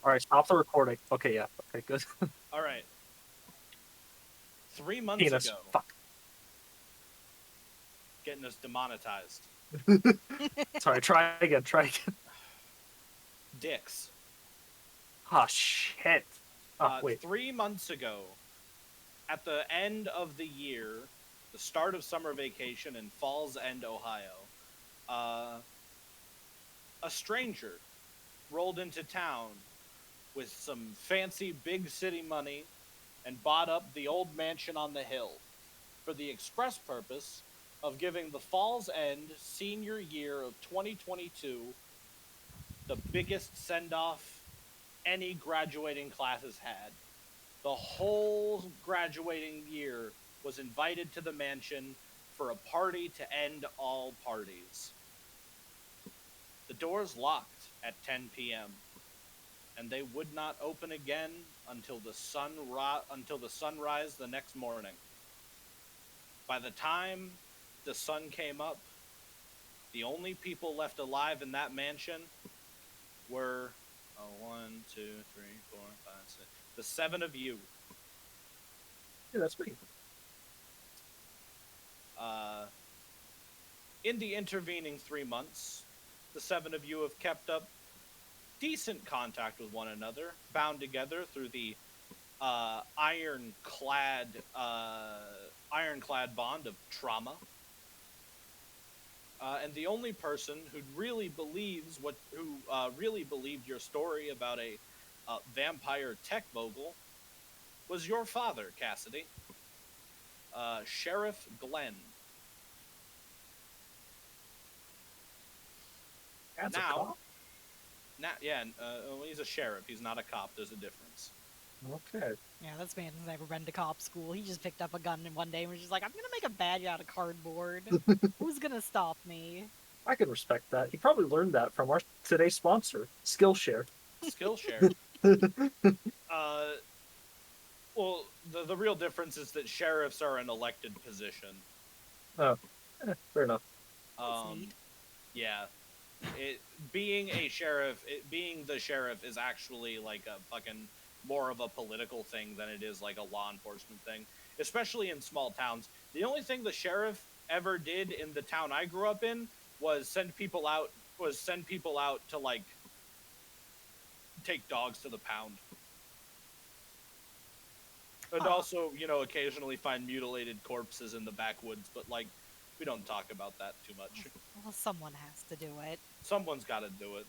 All right, stop the recording. Okay, yeah. Okay, good. All right. 3 months Penis. ago, Fuck. getting us demonetized. Sorry, try again. Try again. Dicks. Oh, shit. Oh, wait. 3 months ago, at the end of the year, the start of summer vacation in Falls End, Ohio, uh, a stranger rolled into town with some fancy big city money and bought up the old mansion on the hill for the express purpose of giving the Falls End senior year of 2022 the biggest send off any graduating class has had. The whole graduating year was invited to the mansion for a party to end all parties. The doors locked at 10 p.m. and they would not open again until the sunrise the next morning. By the time the sun came up, the only people left alive in that mansion were 1, 2, 3, 4, 5, 6, the 7 of you. Yeah, that's me. In the intervening 3 months, the 7 of you have kept up decent contact with one another, bound together through the ironclad bond of trauma. And the only person who really believed your story about a vampire tech mogul was your father, Cassidy, Sheriff Glenn. That's a cop? He's a sheriff. He's not a cop. There's a difference. Okay. Yeah, this man's never been to cop school. He just picked up a gun in one day and was just like, I'm gonna make a badge out of cardboard. Who's gonna stop me? I can respect that. He probably learned that from our today's sponsor, Skillshare. Skillshare. Well, the real difference is that sheriffs are an elected position. Oh, fair enough. Yeah. Being the sheriff is actually like a fucking more of a political thing than it is like a law enforcement thing, especially in small towns. The only thing the sheriff ever did in the town I grew up in was send people out to like take dogs to the pound. And also, occasionally find mutilated corpses in the backwoods, but like we don't talk about that too much. Well, someone has to do it. Someone's got to do it.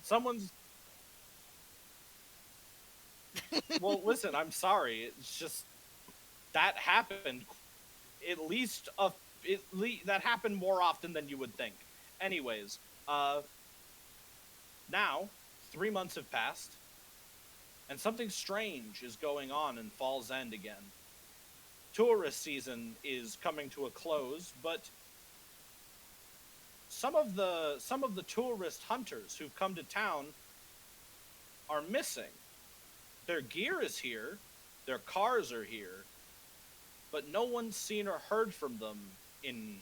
Well, listen, I'm sorry. It's just that happened. That happened more often than you would think. Anyways, now 3 months have passed, and something strange is going on in Falls End again. Tourist season is coming to a close, but some of the tourist hunters who've come to town are missing. Their gear is here, their cars are here, but no one's seen or heard from them in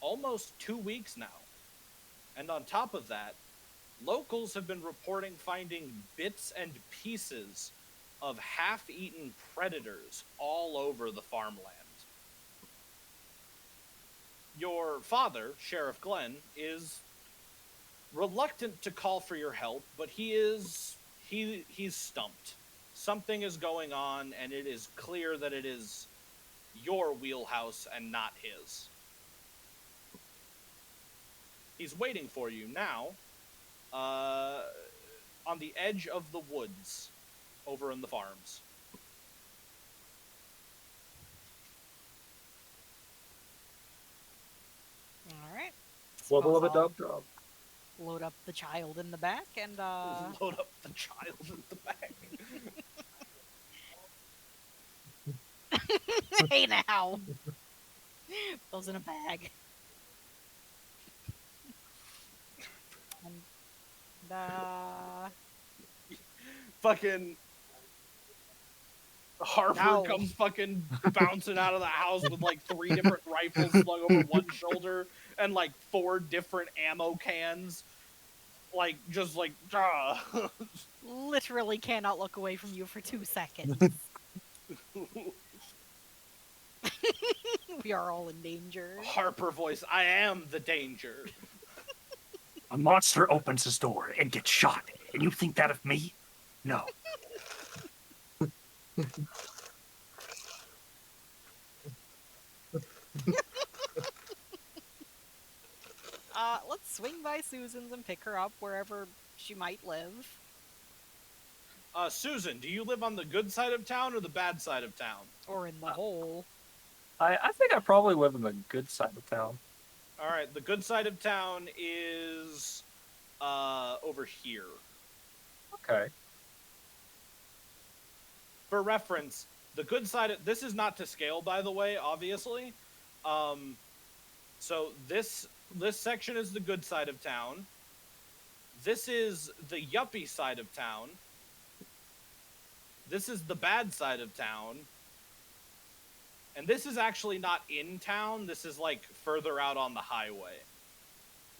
almost 2 weeks now. And on top of that, locals have been reporting finding bits and pieces of half-eaten predators all over the farmland. Your father, Sheriff Glenn, is reluctant to call for your help, but he's stumped. Something is going on, and it is clear that it is your wheelhouse and not his. He's waiting for you now, on the edge of the woods, over in the farms. All right. Level of a dub drop. Load up the child in the back and Load up the child in the back. Hey now. Those in a bag. And fucking Harper comes fucking bouncing out of the house with like 3 different rifles slung over one shoulder and like 4 different ammo cans. like just like ah. Literally cannot look away from you for 2 seconds. We are all in danger. Harper voice. I am the danger. A monster opens his door and gets shot, and you think that of me? No. Let's swing by Susan's and pick her up wherever she might live. Susan, do you live on the good side of town or the bad side of town? Or in the hole. I think I probably live in the good side of town. All right, the good side of town is over here. Okay. For reference, the good side of this is not to scale, by the way, obviously. So this section is the good side of town. This is the yuppie side of town. This is the bad side of town. And this is actually not in town. This is like further out on the highway.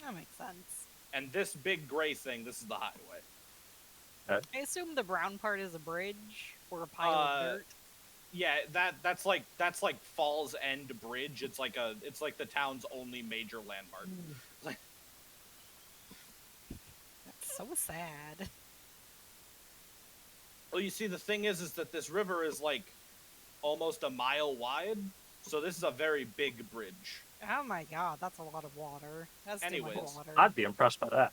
That makes sense. And this big gray thing, this is the highway. I assume the brown part is a bridge or a pile of dirt. Yeah, that's like Falls End Bridge. It's like the town's only major landmark. That's so sad. Well, you see, the thing is that this river is like almost a mile wide, so this is a very big bridge. Oh my god, that's a lot of water. That's Anyways, too much water. I'd be impressed by that.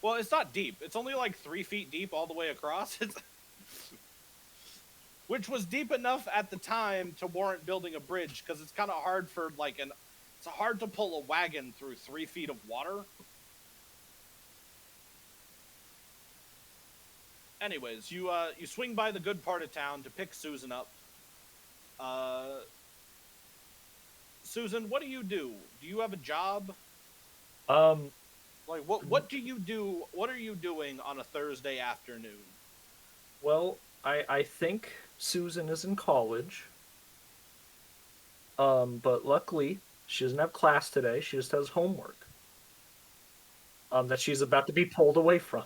Well, it's not deep. It's only like 3 feet deep all the way across. Which was deep enough at the time to warrant building a bridge, because it's kind of hard for it's hard to pull a wagon through 3 feet of water. Anyways, you swing by the good part of town to pick Susan up. Susan, what do you do? Do you have a job? Like, what do you do? What are you doing on a Thursday afternoon? Well, I think Susan is in college. But luckily, she doesn't have class today. She just has homework. That she's about to be pulled away from.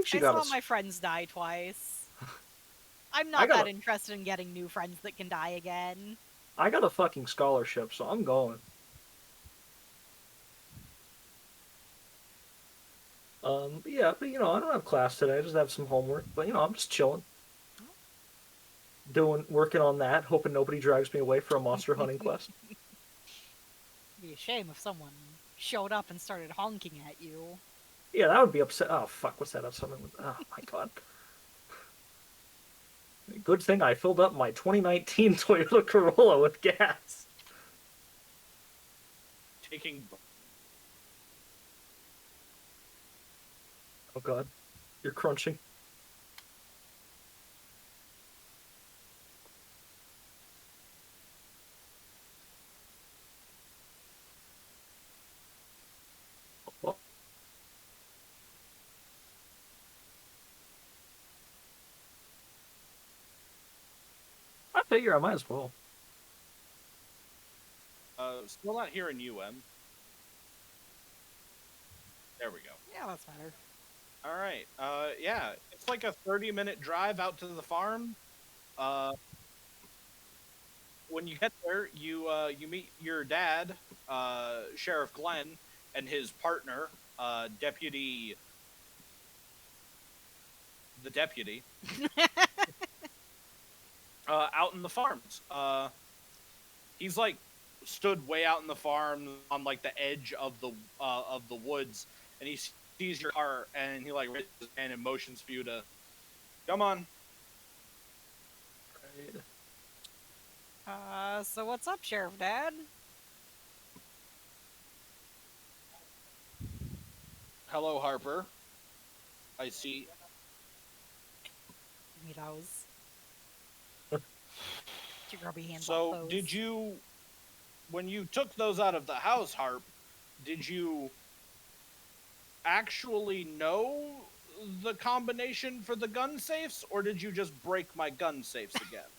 She I got saw us. my friends die twice. I'm I not got that a- interested in getting new friends that can die again. I got a fucking scholarship, so I'm going. Yeah, but I don't have class today. I just have some homework. But I'm just chilling, working on that, hoping nobody drags me away for a monster hunting quest. It'd be a shame if someone showed up and started honking at you. Yeah, that would be upset. Oh fuck, what's that? Something with. Oh my god. Good thing I filled up my 2019 Toyota Corolla with gas. Taking. Oh god, you're crunching. Oh. I figure I might as well. Still not hearing you, Em. There we go. Yeah, that's better. All right. Yeah, it's like a 30-minute drive out to the farm. When you get there, you meet your dad, Sheriff Glenn, and his partner, the deputy. Out in the farms. He's like stood way out in the farm on like the edge of the woods, and he sees your car, and he like raises his hand and motions for you to come on. So what's up, Sheriff Dad? Hello, Harper. I see. Meet those. Your grubby hands So, off those. did you, when you took those out of the house, Harp, did you actually know the combination for the gun safes, or did you just break my gun safes again?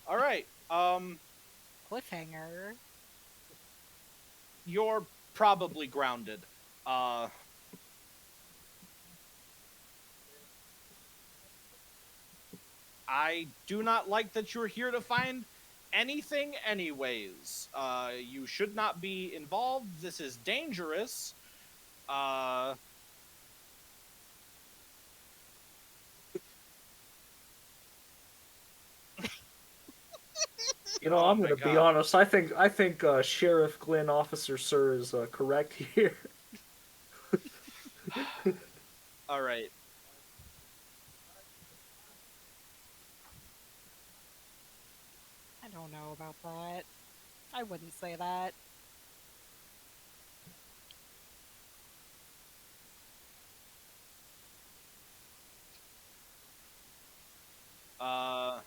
All right. Cliffhanger. You're probably grounded. Uh, I do not like that you're here to find anything, anyways. You should not be involved. This is dangerous. Uh, You know, Oh I'm my gonna be God. honest. I think Sheriff Glenn Officer Sir is correct here. all right. I don't know about that. I wouldn't say that. Uh,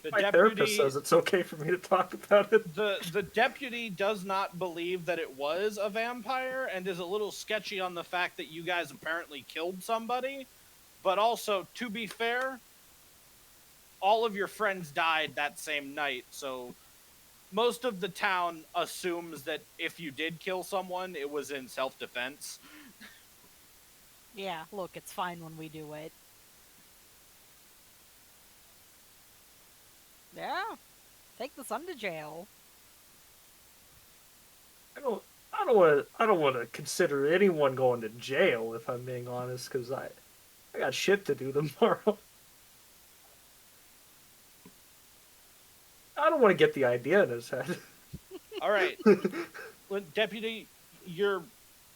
the My therapist deputy says it's okay for me to talk about it. the deputy does not believe that it was a vampire and is a little sketchy on the fact that you guys apparently killed somebody. But also, to be fair, all of your friends died that same night, so most of the town assumes that if you did kill someone, it was in self-defense. Yeah, look, it's fine when we do it. Yeah, take the son to jail. I don't. I don't want to consider anyone going to jail if I'm being honest, because I got shit to do tomorrow. I don't want to get the idea in his head. All right, deputy, you're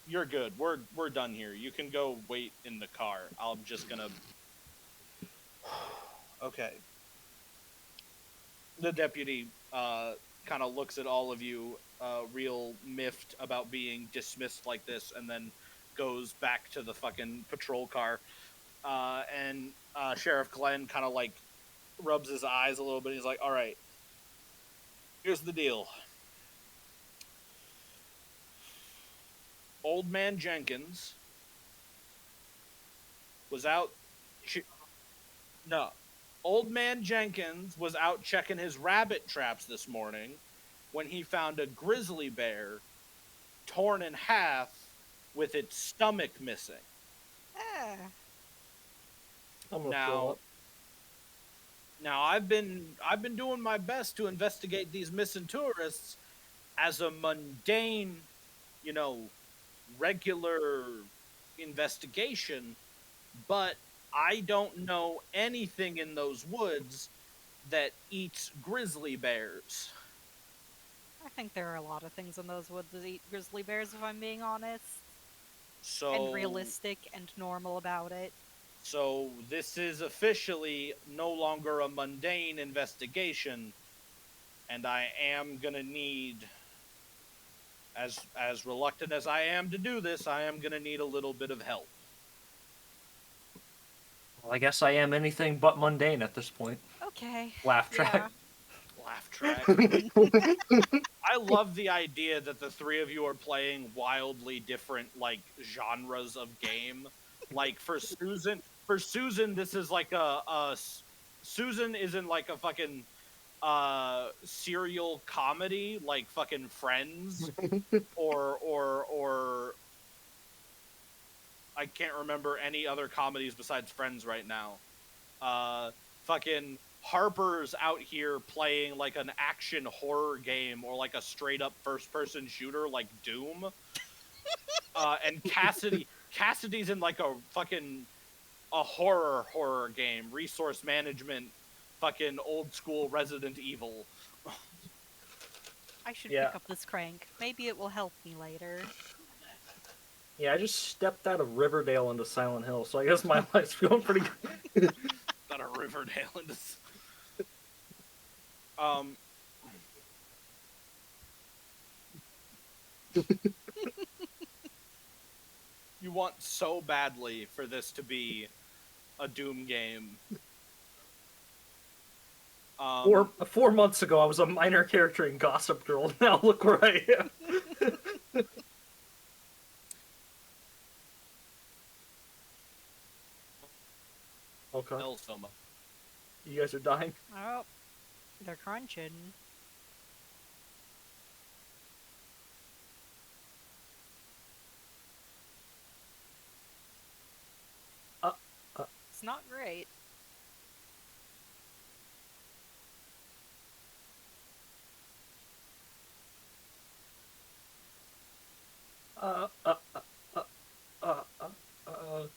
good. We're done here. You can go wait in the car. I'm just gonna. Okay. The deputy kind of looks at all of you, real miffed about being dismissed like this, and then goes back to the fucking patrol car. And Sheriff Glenn kind of like rubs his eyes a little bit. He's like, "All right, here's the deal. Old man Jenkins was out. No, Old man Jenkins was out checking his rabbit traps this morning when he found a grizzly bear torn in half with its stomach missing. Eh, I'm gonna throw Now, up. now I've been doing my best to investigate these missing tourists as a mundane, you know, regular investigation, but I don't know anything in those woods that eats grizzly bears. I think there are a lot of things in those woods that eat grizzly bears, if I'm being honest. So And realistic and normal about it. So this is officially no longer a mundane investigation, and I am gonna need, as reluctant as I am to do this, I am gonna need a little bit of help. Well, I guess I am anything but mundane at this point. Okay. Laugh track. Laugh track. I love the idea that the three of you are playing wildly different like genres of game. Like for Susan, this is like Susan isn't like a fucking serial comedy like fucking Friends or I can't remember any other comedies besides Friends right now. Fucking Harper's out here playing like an action horror game or like a straight up first person shooter like Doom. And Cassidy's in like a horror game, resource management, fucking old school Resident Evil. I should Yeah. pick up this crank. Maybe it will help me later. Yeah, I just stepped out of Riverdale into Silent Hill, so I guess my life's going pretty good. Got a Riverdale in this. Um. You want so badly for this to be a Doom game. 4 months ago, I was a minor character in Gossip Girl. Now look where I am. Okay, Elsoma. you guys are dying. Oh, they're crunching. Uh, uh. It's not great. Uh, uh, uh, uh, uh, uh, uh.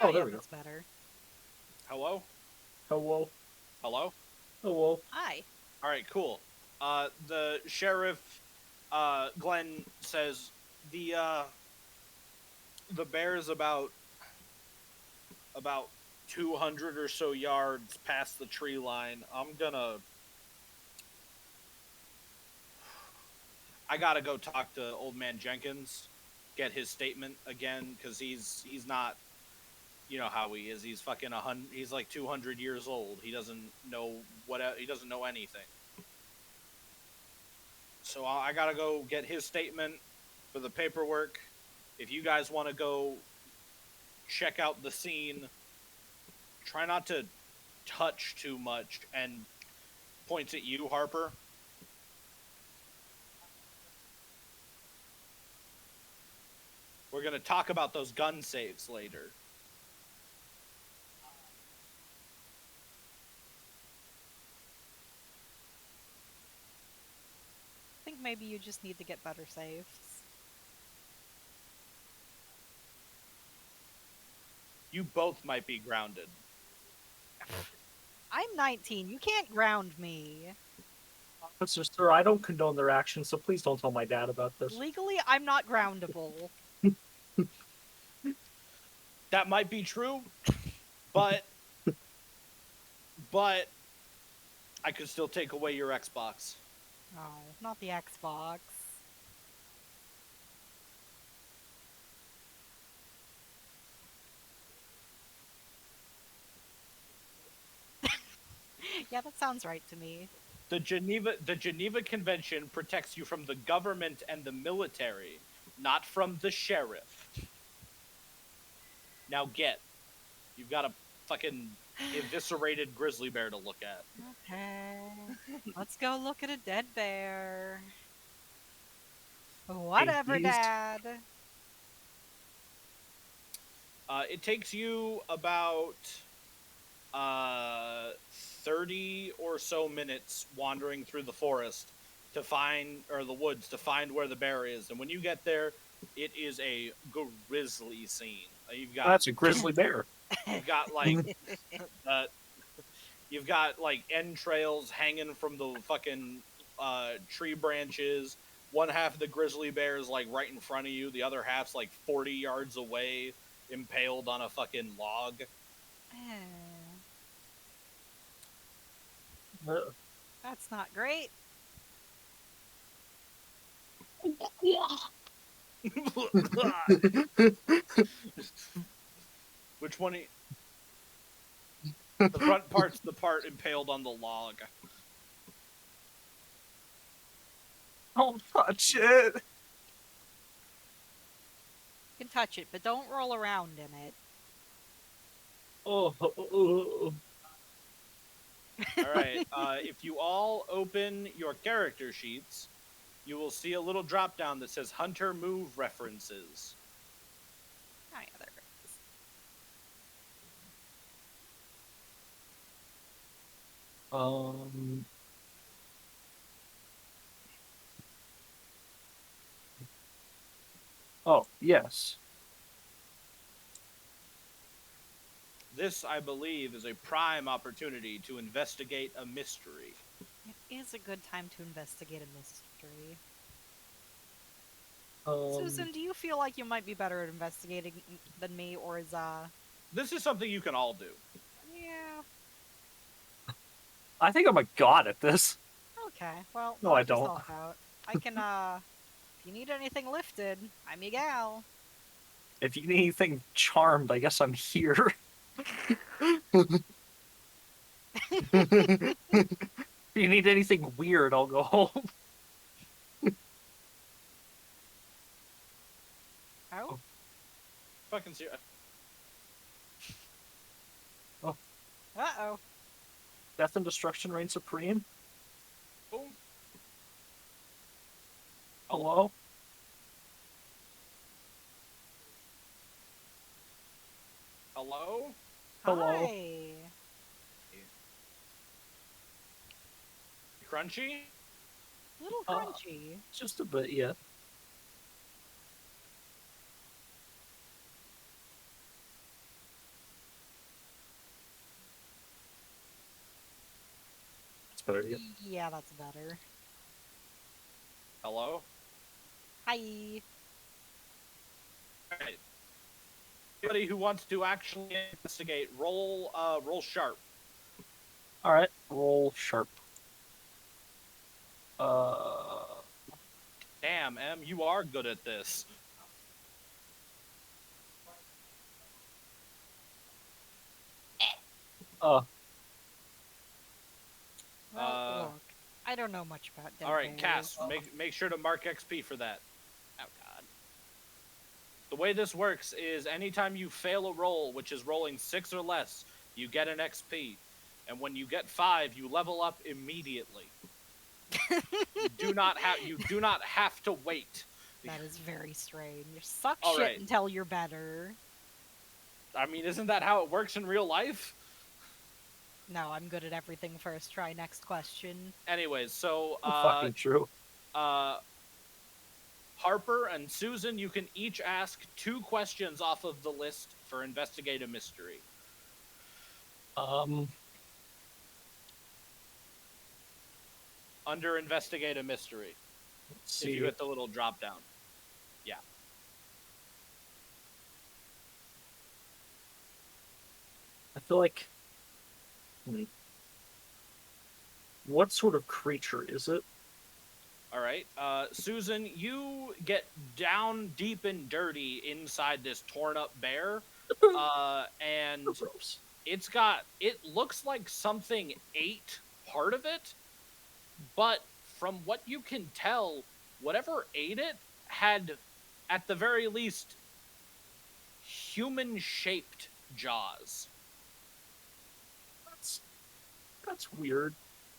Oh, Oh, there yeah, we go. that's better. Hello? Hello, Hello? hello. Hi. All right, cool. The sheriff, Glenn says the bear is about 200 or so yards past the tree line. I gotta go talk to Old Man Jenkins, get his statement again, because he's not, you know how he is. He's fucking he's like 200 years old. He doesn't know he doesn't know anything. So I gotta go get his statement for the paperwork. If you guys want to go check out the scene, try not to touch too much, and points at you, Harper. We're gonna talk about those gun safes later. I think maybe you just need to get better safes. You both might be grounded. I'm 19. You can't ground me. Officer, sir, I don't condone their actions, so please don't tell my dad about this. Legally, I'm not groundable. That might be true, but I could still take away your Xbox. Oh, not the Xbox. Yeah, that sounds right to me. The Geneva Convention protects you from the government and the military, not from the sheriff. Now get. You've got a fucking eviscerated grizzly bear to look at. Okay. Let's go look at a dead bear. Whatever, Beast. Dad. It takes you about 30 or so minutes wandering through the forest to find, or the woods, to find where the bear is. And when you get there, it is a grisly scene. That's a grizzly bear. You've got like you've got like entrails hanging from the fucking tree branches. One half of the grizzly bear is like right in front of you. The other half's like 40 yards away, impaled on a fucking log. That's not great. Which one? The front part's the part impaled on the log. Don't touch it. You can touch it, but don't roll around in it. Oh. All right. If you all open your character sheets, you will see a little drop down that says Hunter Move References. Oh, yeah, there it is. Oh, yes. This, I believe, is a prime opportunity to investigate a mystery. It is a good time to investigate a mystery. Um, Susan, do you feel like you might be better at investigating than me, or is This is something you can all do. Yeah. I think I'm a god at this. Okay. Well, No, I knock don't. yourself out. I can If you need anything lifted, I'm your gal. If you need anything charmed, I guess I'm here. If you need anything weird, I'll go home. Oh, Fucking serious. uh-oh. Death and destruction reign supreme. Oh, Hello? hello? Hello? Hi. Crunchy? Little Uh, crunchy. Just a bit, yeah. That's better, yeah. Yeah, that's better. Hello? Hi. Alright. Anybody who wants to actually investigate, roll sharp. Alright, roll sharp. Uh, Damn, Em, you are good at this. uh, Well, look, I don't know much about dead Alright, bears. Cass, make sure to mark XP for that. Oh god. The way this works is anytime you fail a roll, which is rolling 6 or less, you get an XP. And when you get 5, you level up immediately. You do not have to wait. That is very strange. Suck All shit right. until you're better. I mean, isn't that how it works in real life? No, I'm good at everything first try. Next question. Anyways, so fucking true. Harper and Susan, you can each ask 2 questions off of the list for investigate a mystery. Under investigate a mystery. Let's see. If you hit the little drop down. Yeah. I feel like... What sort of creature is it? All right. Susan, you get down deep and dirty inside this torn up bear. And Gross. it looks like something ate part of it, but from what you can tell, whatever ate it had, at the very least, human-shaped jaws. That's weird.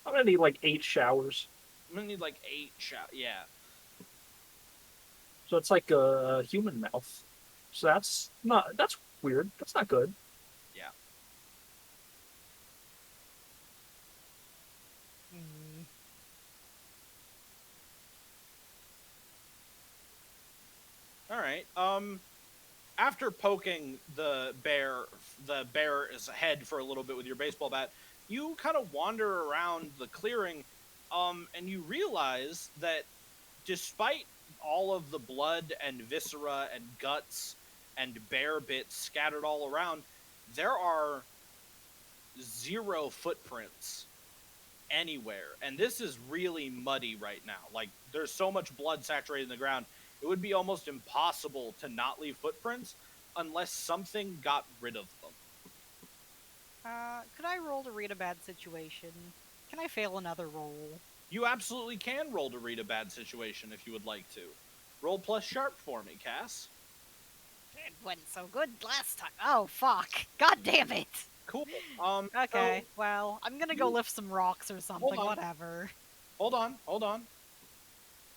I'm gonna need like 8 showers. I'm gonna need like 8 yeah. So it's like a human mouth. So that's weird. That's not good. Yeah. Hmm. All right. After poking the bear's head for a little bit with your baseball bat, you kind of wander around the clearing, and you realize that despite all of the blood and viscera and guts and bear bits scattered all around, there are 0 footprints anywhere. And this is really muddy right now. Like, there's so much blood saturated in the ground. It would be almost impossible to not leave footprints unless something got rid of them. Could I roll to read a bad situation? Can I fail another roll? You absolutely can roll to read a bad situation if you would like to. Roll plus sharp for me, Cass. It went so good last time. Oh, fuck. God damn it. Cool. Okay, well, I'm gonna go lift some rocks or something, on. whatever. Hold on.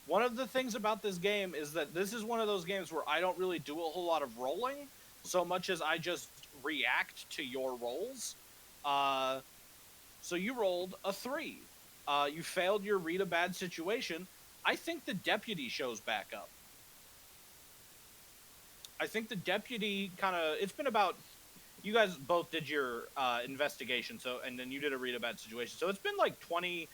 One of the things about this game is that this is one of those games where I don't really do a whole lot of rolling, so much as I just react to your rolls. So you rolled a 3. You failed your read a bad situation. I think the deputy shows back up. I think the deputy it's been about, you guys both did your investigation, and then you did a read a bad situation. So it's been like 20-30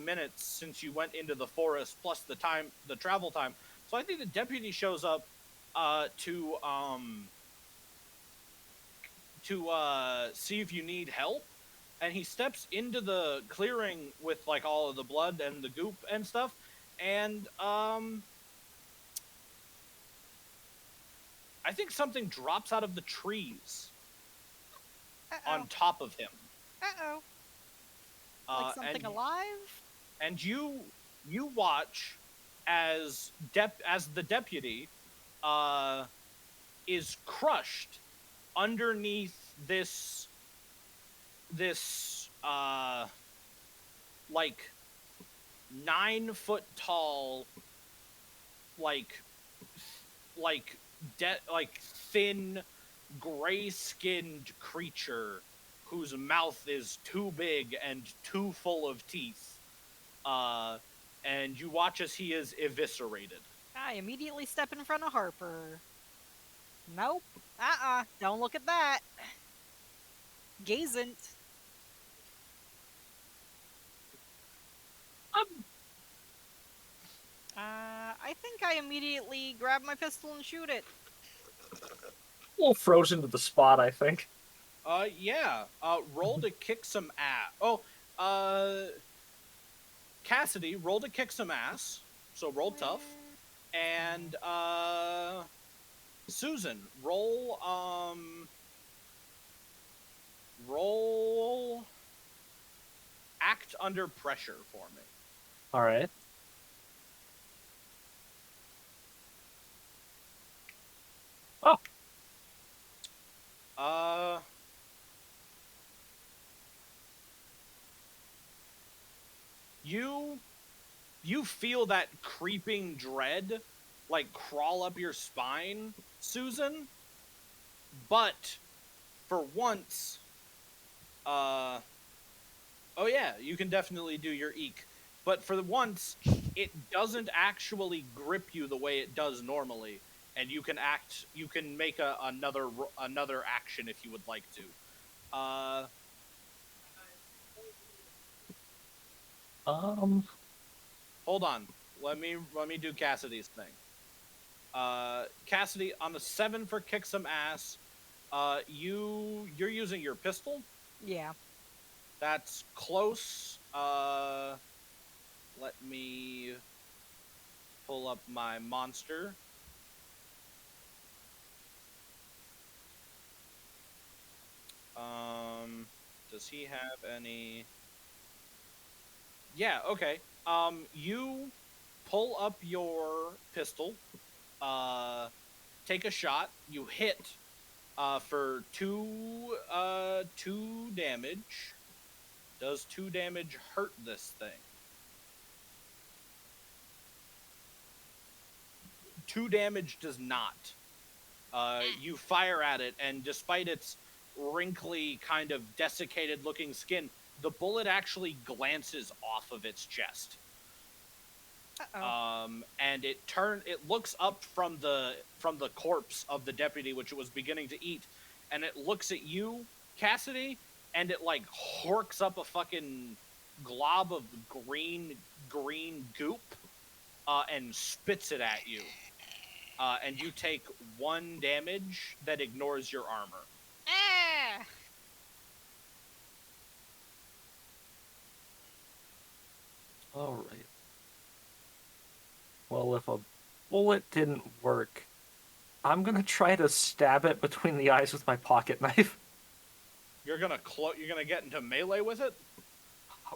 minutes since you went into the forest, plus the travel time. So I think the deputy shows up to see if you need help, and he steps into the clearing with like all of the blood and the goop and stuff, and I think something drops out of the trees Uh-oh. on top of him. Uh-oh. Like something alive? And you watch as the deputy is crushed underneath this like 9-foot tall like thin gray skinned creature whose mouth is too big and too full of teeth. And you watch as he is eviscerated. I immediately step in front of Harper. Nope. Don't look at that. Gazant. I think I immediately grab my pistol and shoot it. A little frozen to the spot, I think. Yeah. Roll to kick some ass. Cassidy, roll to kick some ass. So roll tough. And, Susan, roll act under pressure for me. All right. Oh. You feel that creeping dread like crawl up your spine, Susan, but for once, oh yeah, you can definitely do your eek, but for once, it doesn't actually grip you the way it does normally, and you can make another action if you would like to. Hold on. Let me do Cassidy's thing. Cassidy, on the 7 for kick some ass, you're using your pistol. Yeah. That's close. Let me pull up my monster. Does he have any? Yeah, okay. You pull up your pistol, take a shot, you hit, for 2 damage. Does 2 damage hurt this thing? 2 damage does not. You fire at it, and despite its wrinkly, kind of desiccated looking skin, the bullet actually glances off of its chest. And it looks up from the corpse of the deputy, which it was beginning to eat, and it looks at you, Cassidy, and it like horks up a fucking glob of green goop, and spits it at you. And you take 1 damage that ignores your armor. All right. Well, if a bullet didn't work, I'm gonna try to stab it between the eyes with my pocket knife. You're gonna get into melee with it?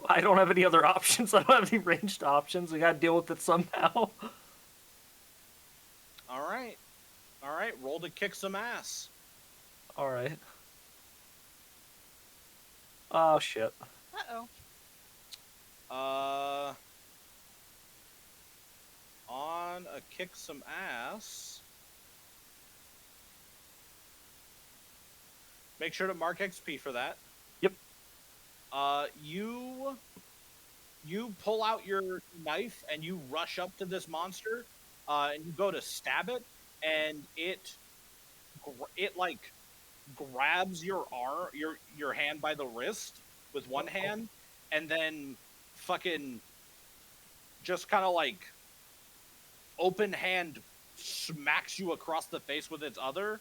I don't have any other options. I don't have any ranged options. We gotta deal with it somehow. All right. Roll to kick some ass. All right. Oh shit. On a kick some ass. Make sure to mark XP for that. Yep. You pull out your knife and you rush up to this monster, and you go to stab it, and it like grabs your arm, your hand by the wrist with one hand, and then fucking just kind of like open hand smacks you across the face with its other,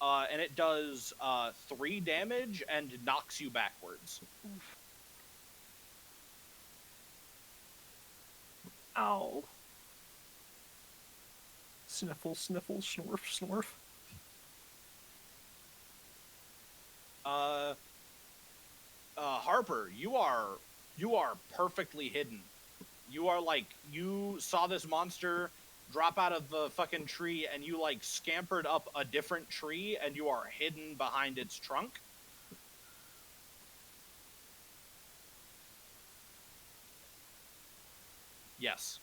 and it does 3 damage and knocks you backwards. Ow. Sniffle, sniffle, snorf, snorf. Uh, Harper, you are perfectly hidden. You are like you saw this monster drop out of the fucking tree, and you like scampered up a different tree, and you are hidden behind its trunk. Yes.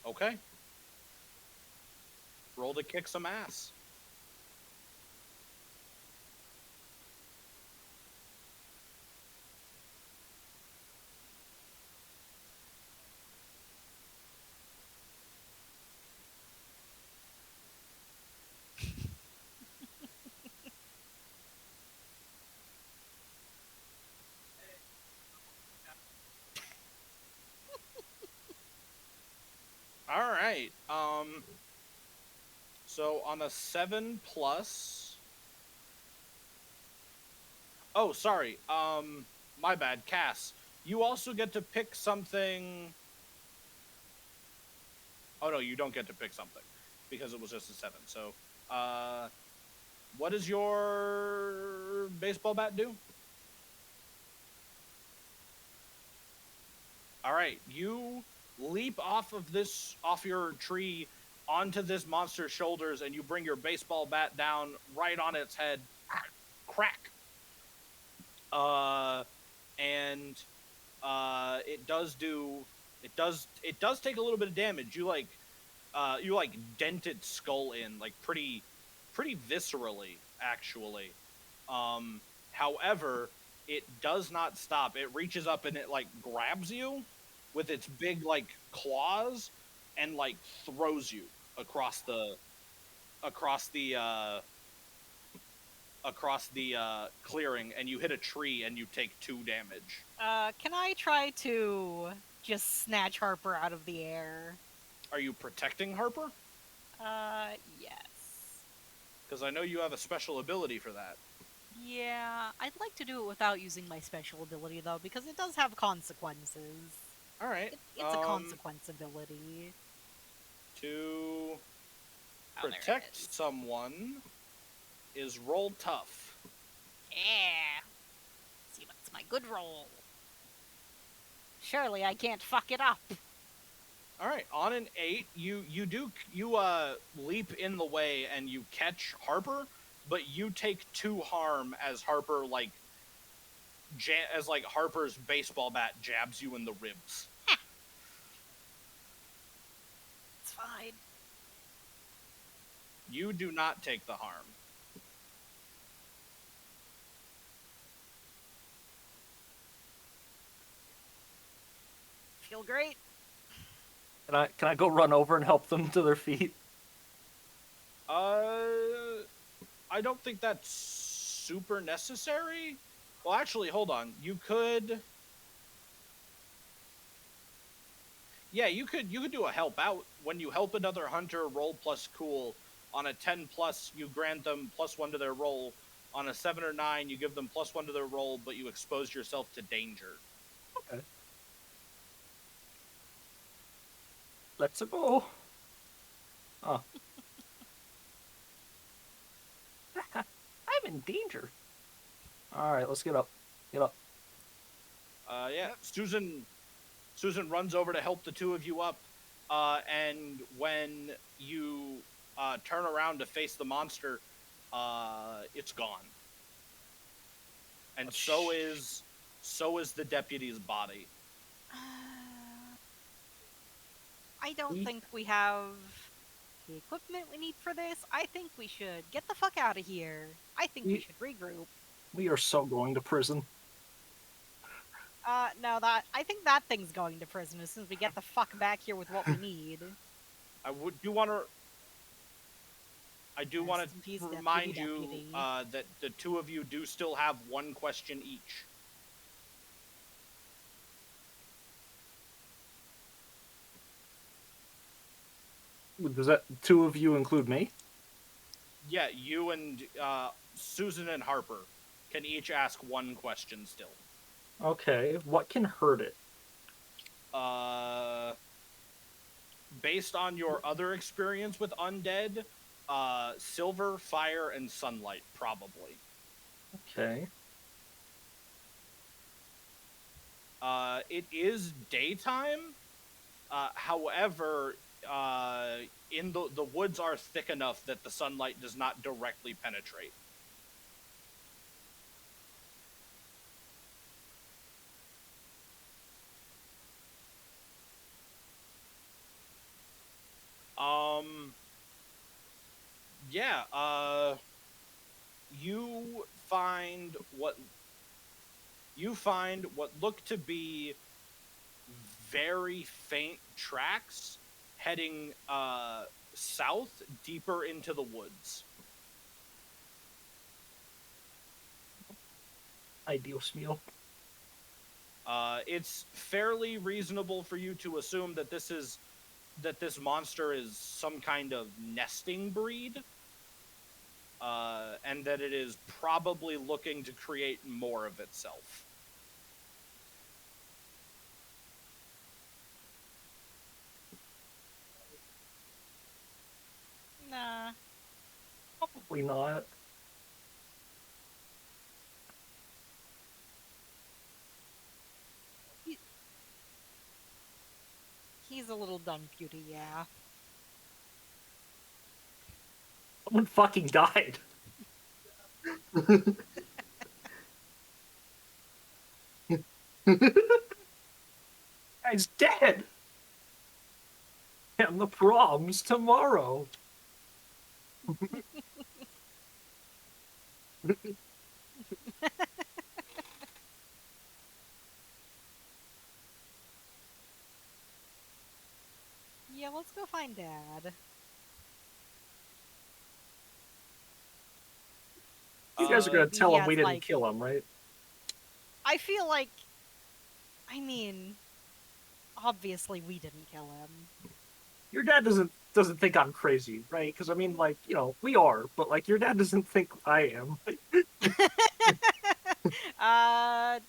Okay. Roll to kick some ass. All right. So on a 7 plus. Oh, sorry. My bad, Cass. You also get to pick something. Oh no, you don't get to pick something because it was just a 7. So, uh, what does your baseball bat do? All right, you leap off your tree onto this monster's shoulders, and you bring your baseball bat down right on its head. Crack. Uh, and it does take a little bit of damage. You like dent its skull in like pretty viscerally, actually. However, it does not stop. It reaches up and it like grabs you with its big like claws and like throws you across the across the uh across the clearing, and you hit a tree and you take 2 damage. Can I try to just snatch Harper out of the air? Are you protecting Harper? Yes. Because I know you have a special ability for that. Yeah, I'd like to do it without using my special ability, though, because it does have consequences. All right. It's a consequence ability. To Oh, there it protect is. someone is roll tough. Yeah. Let's see what's my good roll. Surely I can't fuck it up. All right, on an 8, you leap in the way and you catch Harper, but you take 2 harm as Harper Harper's baseball bat jabs you in the ribs. It's fine. You do not take the harm. Feel great. Can I go run over and help them to their feet? I don't think that's super necessary. Well, actually, hold on. You could. Yeah, you could do a help out. When you help another hunter, roll plus cool. On a 10 plus, you grant them +1 to their roll. On a 7 or 9, you give them +1 to their roll, but you expose yourself to danger. Okay. Let's go. Oh. I'm in danger. All right, let's get up. Get up. Yeah, Susan runs over to help the 2 of you up, and when you turn around to face the monster, it's gone, and so is the deputy's body. I don't think we have the equipment we need for this. I think we should get the fuck out of here. I think we should regroup. We are so going to prison. No, I think that thing's going to prison as soon as we get the fuck back here with what we need. I do want to remind you that the 2 of you do still have 1 question each. Does that 2 of you include me? Yeah, you and Susan and Harper can each ask one question still. Okay, what can hurt it? Uh, Based on your other experience with undead, silver, fire, and sunlight, probably. Okay. It is daytime. However, in the woods are thick enough that the sunlight does not directly penetrate. Um, yeah. You find what look to be very faint tracks heading south deeper into the woods. Ideal meal. It's fairly reasonable for you to assume that this monster is some kind of nesting breed, and that it is probably looking to create more of itself. Nah. Probably not. He- He's a little done beauty, yeah. Someone fucking died. Guy's dead. And the prom's tomorrow. Yeah, let's go find Dad. You guys are gonna Maybe he tell him has, we didn't like... kill him, right? I feel like... I mean... Obviously we didn't kill him. Your dad doesn't think I'm crazy, right? Because I mean, like, you know, we are, but like your dad doesn't think I am. Bad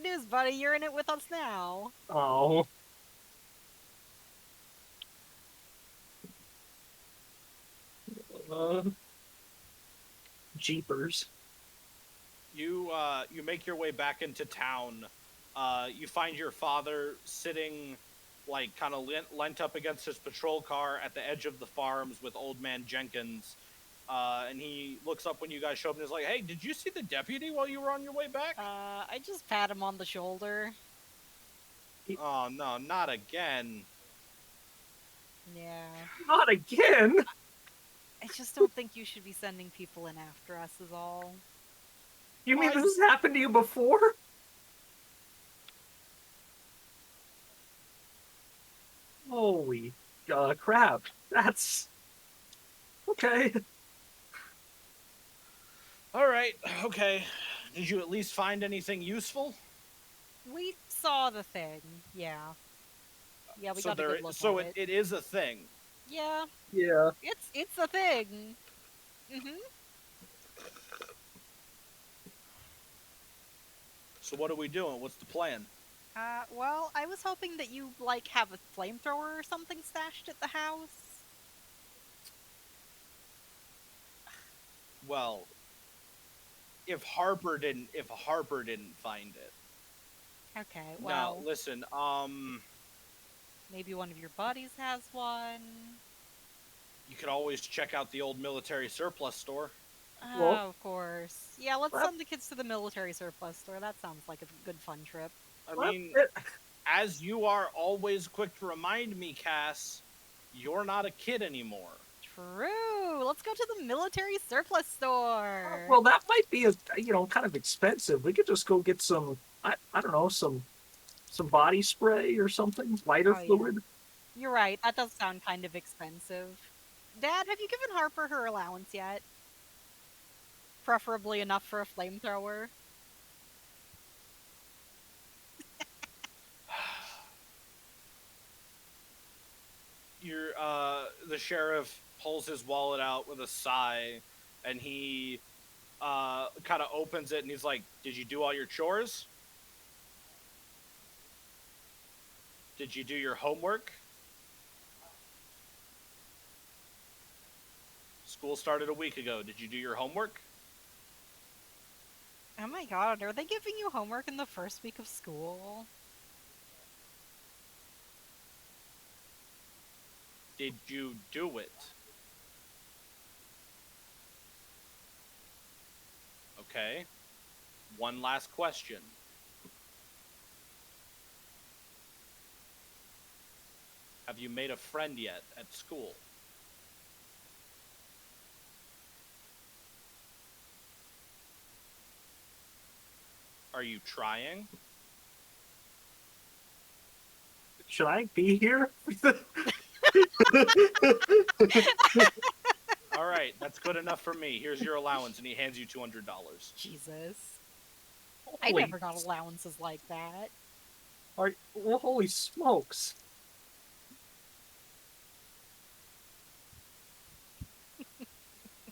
news, buddy. You're in it with us now. Oh. Uh, Jeepers. You make your way back into town. You find your father sitting, like, kind of leant up against his patrol car at the edge of the farms with Old Man Jenkins. And he looks up when you guys show up and is like, "Hey, did you see the deputy while you were on your way back?" I just pat him on the shoulder. Oh no, not again. Yeah. Not again. I just don't think you should be sending people in after us is all. You mean Why? this has happened to you before? Holy crap. That's okay. All right, okay. Did you at least find anything useful? We saw the thing. Yeah. Yeah, we got a good look at it. It is a thing. Yeah, Yeah. it's a thing. Mhm. So what are we doing? What's the plan? Well, I was hoping that you like have a flamethrower or something stashed at the house. Well, if Harper didn't find it. Okay, Now, well, listen, maybe one of your buddies has one. you could always check out the old military surplus store. Well, Of course. Yeah, let's well- send the kids to the military surplus store. That sounds like a good fun trip. I Well, mean, as you are always quick to remind me, Cass, you're not a kid anymore. True. Let's go to the military surplus store. well, that might be kind of expensive. We could just go get some I don't know, some body spray or something, lighter Oh, yeah. fluid. You're right. That does sound kind of expensive. Dad, have you given Harper her allowance yet? Preferably enough for a flamethrower. You're the sheriff pulls his wallet out with a sigh, and he kind of opens it, and he's like, "Did you do all your chores? Did you do your homework? School started a week ago. Did you do your homework? Oh my god, are they giving you homework in the first week of school? Did you do it?" Okay. One last question. Have you made a friend yet at school? Are you trying? Should I be here? All right, that's good enough for me. Here's your allowance, and he hands you $200. Jesus. I Holy, never got allowances like that. well, holy smokes.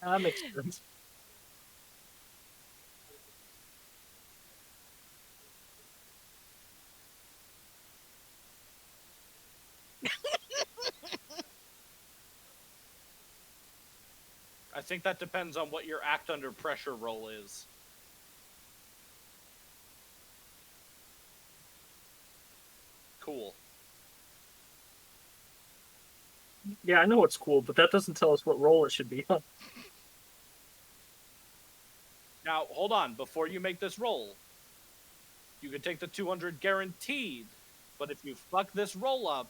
That makes sense. I think that depends on what your act under pressure roll is. Cool. Yeah, I know it's cool, but that doesn't tell us what role it should be on. Now, hold on. Before you make this roll, you can take the 200 guaranteed, but if you fuck this roll up,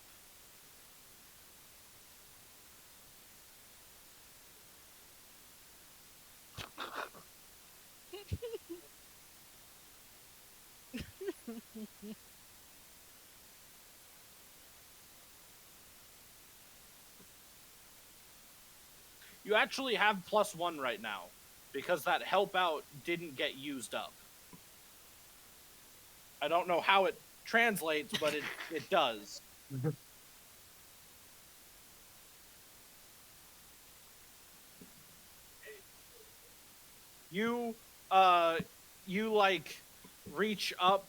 you actually have +1 right now, because that help out didn't get used up. I don't know how it translates, but it does. You you like reach up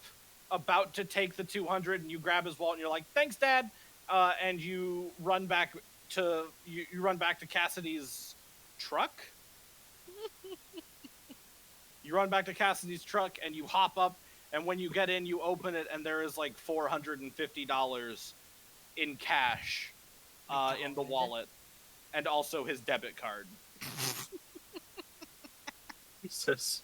about to take the 200, and you grab his wallet, and you're like, "Thanks, Dad," and you run back to you run back to Cassidy's truck. You run back to Cassidy's truck, and you hop up, and when you get in, you open it, and there is like $450 in cash in the God. wallet, and also his debit card. Jesus.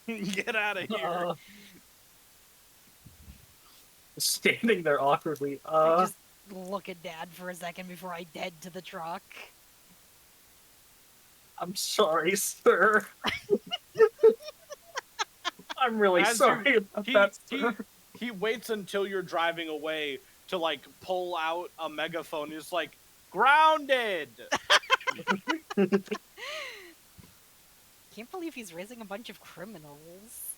Get out of here. Standing there awkwardly. I just look at Dad for a second before I head to the truck. I'm sorry, sir. I'm really As sorry about that, sir. he waits until you're driving away to like pull out a megaphone. He's like, "Grounded." Can't believe he's raising a bunch of criminals.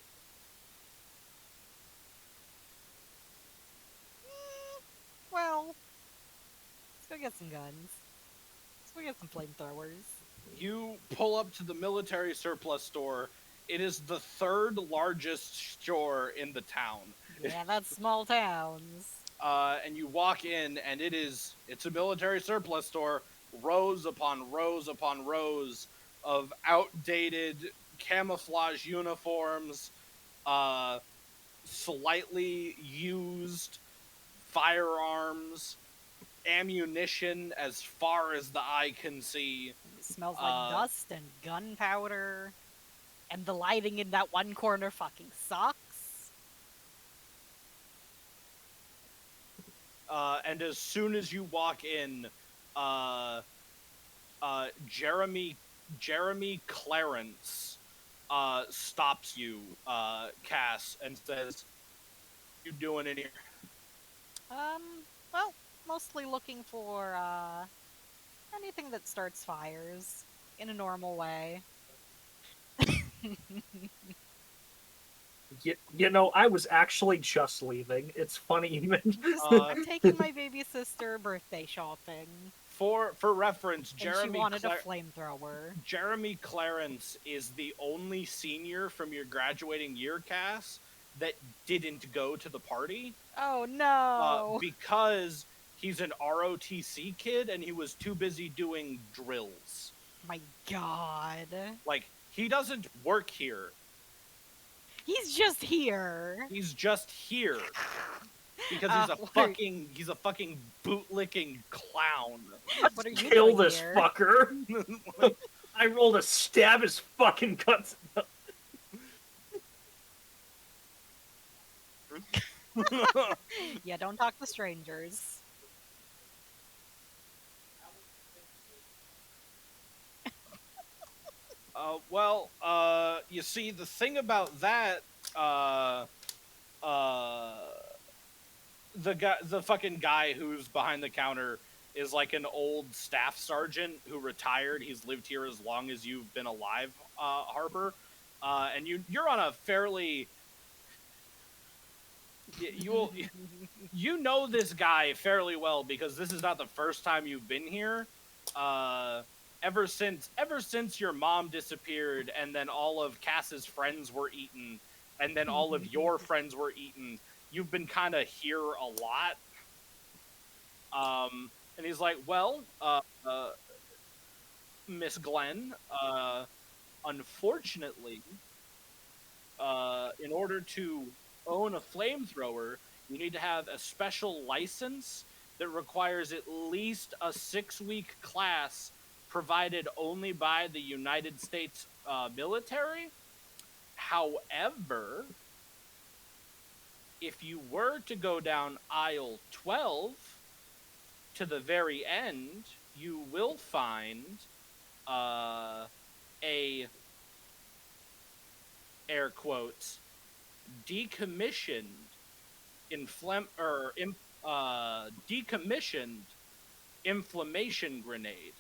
Well, let's go get some guns. Let's go get some flamethrowers. You pull up to the military surplus store. It is the third largest store in the town. Yeah, that's small towns. And you walk in, and it's a military surplus store. Rows upon rows upon rows of outdated camouflage uniforms, slightly used firearms, ammunition as far as the eye can see. It smells like dust and gunpowder. And the lighting in that one corner fucking sucks. And as soon as you walk in, Jeremy Clarence stops you, Cass, and says, "You doing in here?" Well, mostly looking for, anything that starts fires in a normal way. You know, I was actually just leaving. It's funny you mentioned. I'm taking my baby sister birthday shopping, For reference, and she wanted a flamethrower. Jeremy Clarence is the only senior from your graduating year cast that didn't go to the party Oh no! because he's an ROTC kid and he was too busy doing drills. My God, Like, he doesn't work here. he's just here. He's just here because he's a fucking bootlicking clown. What are you Kill doing this here? fucker. I rolled a stab his fucking guts. Yeah, don't talk to strangers. You see, the thing about that, the fucking guy who's behind the counter is like an old staff sergeant who retired. He's lived here as long as you've been alive, Harper, and you're on a fairly you know this guy fairly well because this is not the first time you've been here. Ever since your mom disappeared, and then all of Cass's friends were eaten, and then all of your friends were eaten, you've been kind of here a lot. And he's like, well, Miss Glenn, unfortunately, in order to own a flamethrower, you need to have a special license that requires at least a 6-week class provided only by the United States military. However, if you were to go down aisle 12 to the very end, you will find a air quotes decommissioned decommissioned inflammation grenade.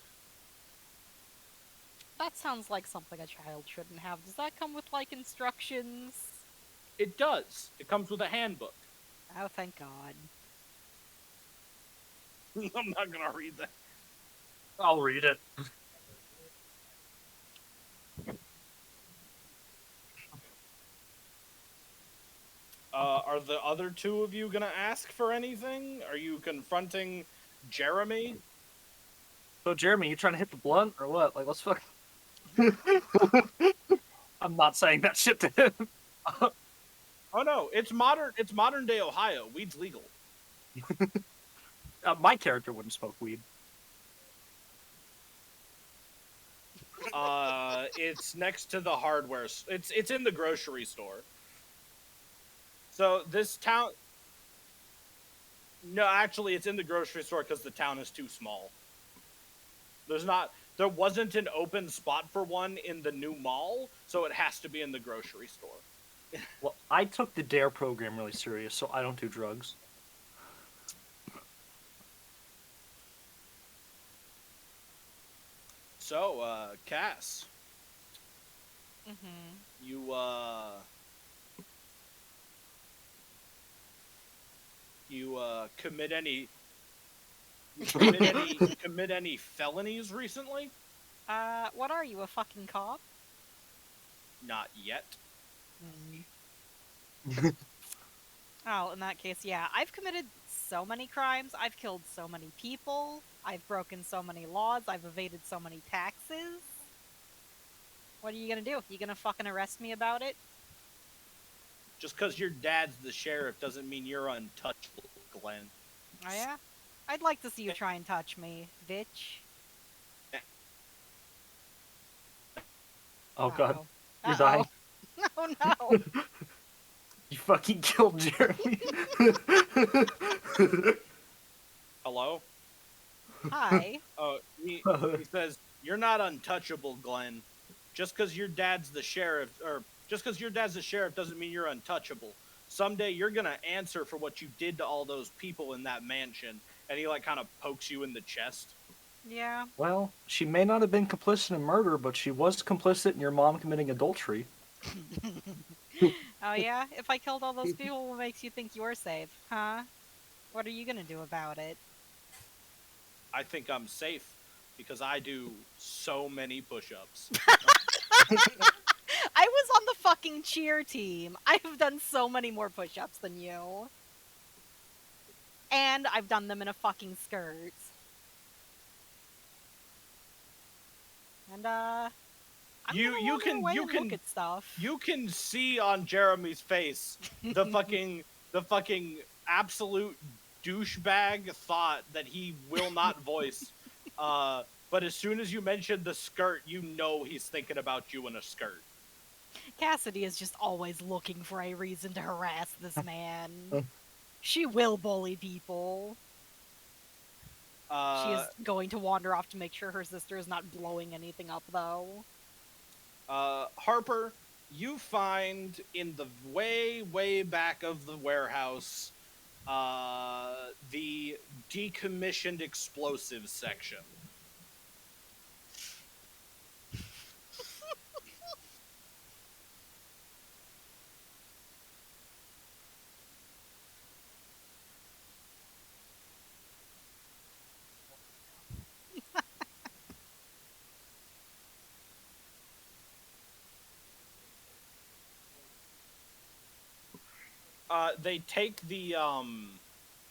That sounds like something a child shouldn't have. Does that come with, like, instructions? It does. It comes with a handbook. Oh, thank God. I'm not gonna read that. I'll read it. Are the other two of you gonna ask for anything? Are you confronting Jeremy? So, Jeremy, you trying to hit the blunt or what? Like, let's fuck. I'm not saying that shit to him. Oh no, it's modern day Ohio. Weed's legal. My character wouldn't smoke weed. It's next to the hardware. It's in the grocery store. So this town. No, actually, it's in the grocery store because the town is too small. There wasn't an open spot for one in the new mall, so it has to be in the grocery store. Well, I took the DARE program really serious, so I don't do drugs. So, Cass, Mm-hmm. you commit any commit any felonies recently? What are you, a fucking cop? Not yet. Oh, in that case, yeah. I've committed so many crimes. I've killed so many people. I've broken so many laws. I've evaded so many taxes. What are you gonna do? You gonna fucking arrest me about it? Just because your dad's the sheriff doesn't mean you're untouchable, Glenn. Oh, yeah? I'd like to see you try and touch me, bitch. Oh, God. Uh-oh. You're dying. Oh, no. You fucking killed Jeremy. Hello? Hi. Oh, he says, you're not untouchable, Glenn. Just because your dad's the sheriff, doesn't mean you're untouchable. Someday you're gonna answer for what you did to all those people in that mansion. And he, like, kind of pokes you in the chest. Yeah. Well, she may not have been complicit in murder, but she was complicit in your mom committing adultery. Oh yeah? If I killed all those people, what makes you think you're safe, huh? What are you gonna do about it? I think I'm safe because I do so many push-ups. I was on the fucking cheer team. I have done so many more push-ups than you. And I've done them in a fucking skirt. And I'm You gonna you wander can away you and look can at stuff. you can see on Jeremy's face the fucking absolute douchebag thought that he will not voice. But as soon as you mention the skirt, you know he's thinking about you in a skirt. Cassidy is just always looking for a reason to harass this man. She will bully people. She Uh, is going to wander off to make sure her sister is not blowing anything up, though. Harper, you find in the way back of the warehouse the decommissioned explosives section. They take the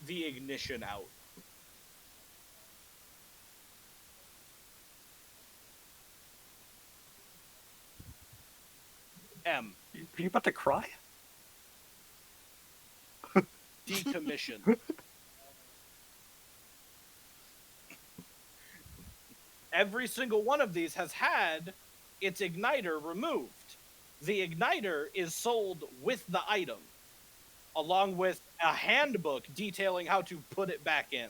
ignition out. M. Are you about to cry? Decommission. Every single one of these has had its igniter removed. The igniter is sold with the item, along with a handbook detailing how to put it back in.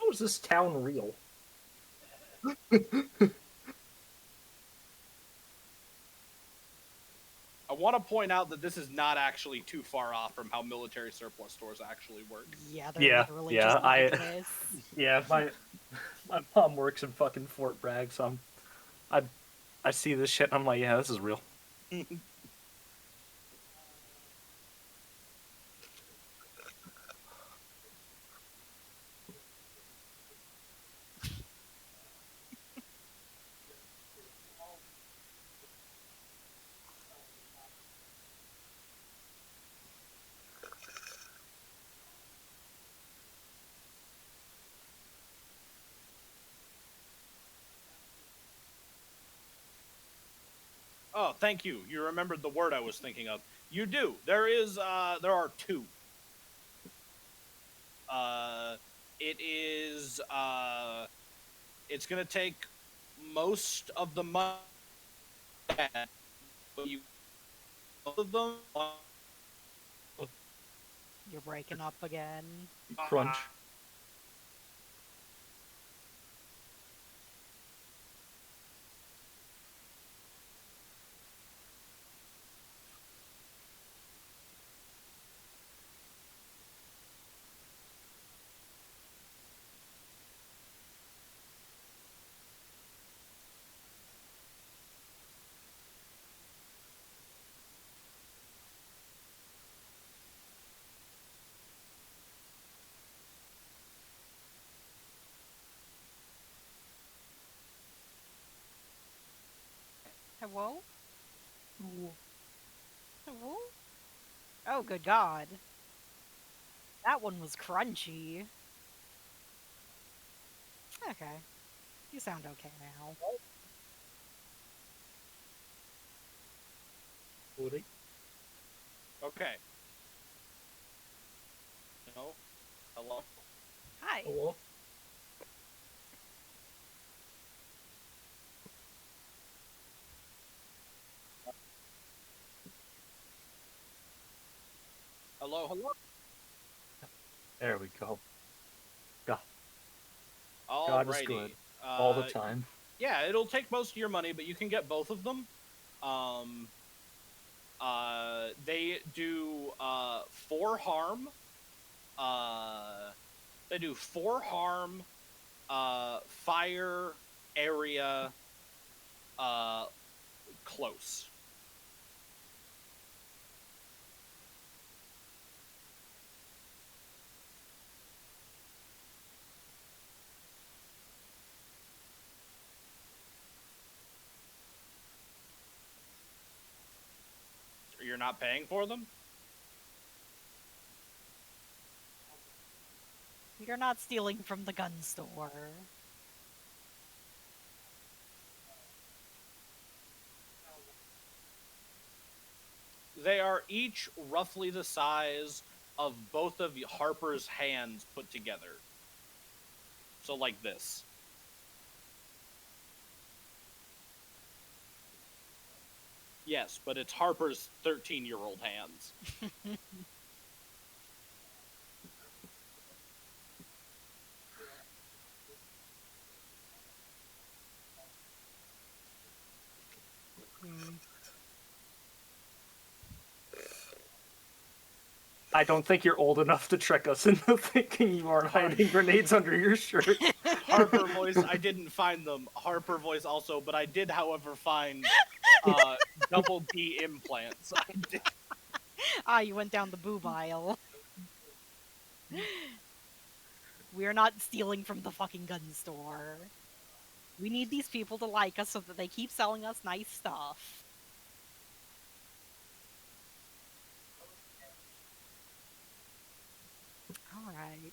How is this town real? I want to point out that this is not actually too far off from how military surplus stores actually work. Yeah, they're Yeah, literally yeah, just like this. Yeah, my mom works in fucking Fort Bragg, so I see this shit and I'm like, yeah, this is real. Oh, thank you. You remembered the word I was thinking of. You do. There are two. Uh, it is, it's gonna take most of the money, but you, both of them, You're breaking up again. Crunch. Hello? Hello? Oh, good God. That one was crunchy. Okay. You sound okay now. Woody? okay. No? Hello? Hi. Hello? Hello, hello? There we go. God is Alrighty. good. All the time. Yeah, it'll take most of your money, but you can get both of them. They do 4 harm. They do 4 harm, fire, area, close. you're not paying for them? You're not stealing from the gun store. They are each roughly the size of both of Harper's hands put together. So like this. Yes, but it's Harper's 13-year-old hands. Hmm. I don't think you're old enough to trick us into thinking you aren't hiding grenades under your shirt. Harper voice, I didn't find them. Harper voice also, but I did, however, find double D implants. I did. Ah, you went down the boob aisle. We're not stealing from the fucking gun store. We need these people to like us so that they keep selling us nice stuff. Alright.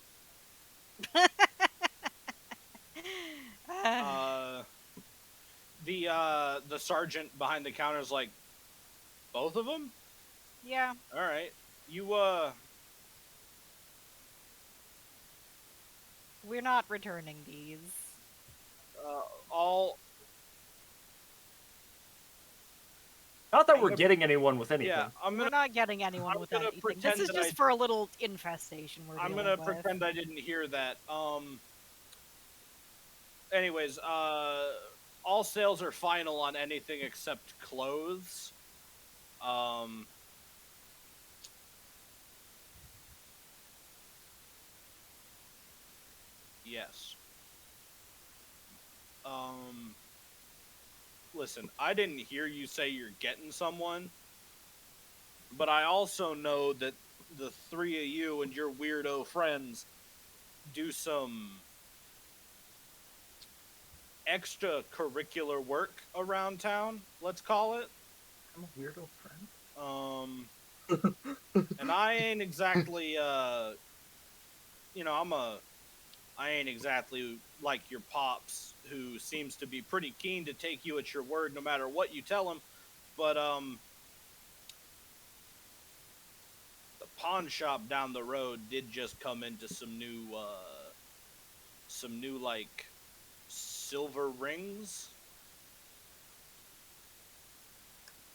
The sergeant behind the counter is like, both of them? Yeah. All right. You We're not returning these. all Not that we're getting anyone with anything. yeah. We're not getting anyone I'm with gonna anything. pretend This is that just for a little infestation we're I'm dealing gonna with. pretend I didn't hear that. Anyways, all sales are final on anything except clothes. Yes. Listen, I didn't hear you say you're getting someone, but I also know that the three of you and your weirdo friends do some extracurricular work around town, let's call it. I'm a weirdo friend. And I ain't exactly, I ain't exactly like your pops, who seems to be pretty keen to take you at your word no matter what you tell him. But, the pawn shop down the road did just come into some new, like, silver rings.